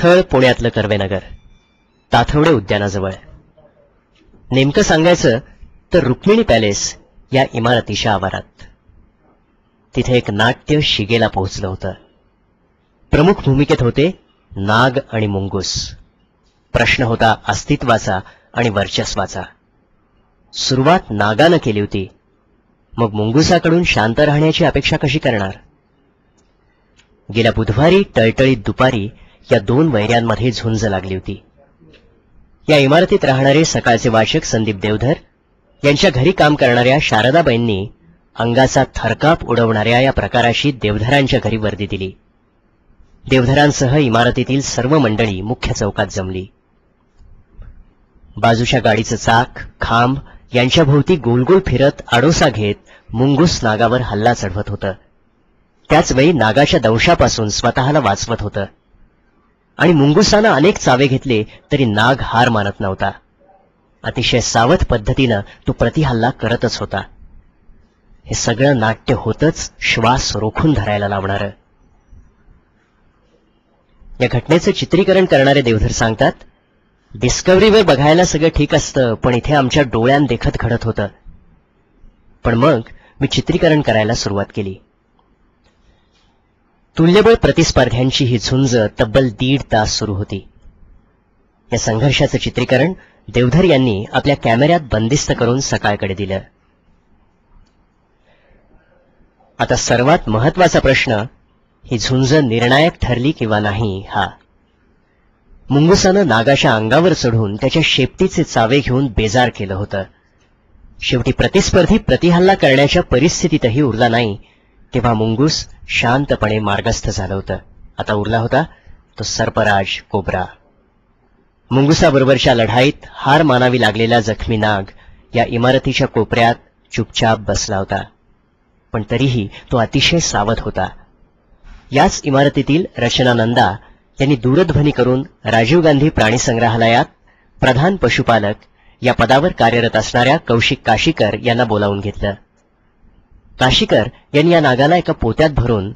स्थळ पुण्यातलं कर्वेनगर, ताथवडे उद्यानाजवळ. नेमकं सांगायचं तर रुक्मिणी पॅलेस या इमारतीच्या आवारात. तिथे एक नाट्य शिगेला पोहोचलं होतं. प्रमुख भूमिकेत होते नाग आणि मुंगूस. प्रश्न होता अस्तित्वाचा आणि वर्चस्वाचा. सुरुवात नागानं केली होती, मग मुंगुसाकडून शांत राहण्याची अपेक्षा कशी करणार? गेल्या बुधवारी टळटळीत दुपारी या दोन वैऱ्यांमध्ये झुंज लागली होती. या इमारतीत राहणारे सकाळचे वाचक संदीप देवधर यांच्या घरी काम करणाऱ्या शारदाबाईंनी अंगाचा थरकाप उडवणाऱ्या या प्रकाराशी देवधरांच्या घरी वर्दी दिली. देवधरांसह इमारतीतील सर्व मंडळी मुख्य चौकात जमली. बाजूच्या गाडीचं चाक, खांब यांच्या भोवती गोलगोल फिरत आडोसा घेत मुंगूस नागावर हल्ला चढवत होतं. त्याचवेळी नागाच्या दंशापासून स्वतःला वाचवत होतं. आणि मुंगुसानं अनेक चावे घेतले तरी नाग हार मानत नव्हता. अतिशय सावध पद्धतीनं तो प्रतिहल्ला करतच होता. हे सगळं नाट्य होतच श्वास रोखून धरायला लावणारं. या घटनेचं चित्रीकरण करणारे देवधर सांगतात, डिस्कव्हरीवर बघायला सगळं ठीक असतं, पण इथे आमच्या डोळ्यां देखत घडत होतं. पण मग मी चित्रीकरण करायला सुरुवात केली. तुल्यबळ प्रतिस्पर्ध्यांची ही झुंज तब्बल 1.5 तास सुरू होती. या संघर्षाचं चित्रीकरण देवधर यांनी आपल्या कॅमेऱ्यात बंदिस्त करून सकाळकडे दिलं. आता सर्वात महत्वाचा प्रश्न, ही झुंज निर्णायक ठरली किंवा नाही हा. मुंगुसानं नागाच्या अंगावर चढून त्याच्या शेपटीचे चावे घेऊन बेजार केलं होतं. शेवटी प्रतिस्पर्धी प्रतिहल्ला करण्याच्या परिस्थितीतही उरला नाही, तेव्हा मुंगूस शांतपणे मार्गस्थ झालं होतं. आता उरला होता तो सर्पराज कोब्रा. मुंगुसाबरोबरच्या लढाईत हार मानावी लागलेला जखमी नाग या इमारतीच्या कोपऱ्यात चुपचाप बसला होता. पण तरीही तो अतिशय सावध होता. याच इमारतीतील रचना नंदा यांनी दूरध्वनी करून राजीव गांधी प्राणी संग्रहालयात प्रधान पशुपालक या पदावर कार्यरत असणाऱ्या कौशिक काशीकर यांना बोलावून घेतलं. काशीकर यांनी या नागाला एका पोत्यात भरून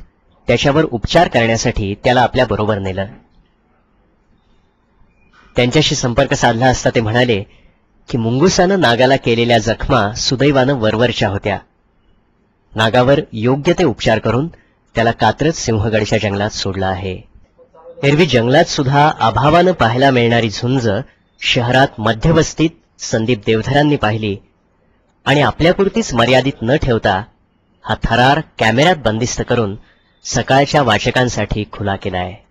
त्याच्यावर उपचार करण्यासाठी त्याला आपल्या बरोबर नेलं. त्यांच्याशी संपर्क साधला असता ते म्हणाले की मुंगुसानं नागाला केलेल्या जखमा सुदैवानं वरवरच्या होत्या. नागावर योग्य ते उपचार करून त्याला कात्रज सिंहगडच्या जंगलात सोडलं आहे. एरवी जंगलात सुद्धा अभावानं पाहायला मिळणारी झुंज शहरात मध्यवस्तीत संदीप देवधरांनी पाहिली आणि आपल्यापुरतीच मर्यादित न ठेवता हा थरार कॅमेऱ्यात बंदिस्त करून सकाळच्या वाचकांसाठी खुला केला आहे.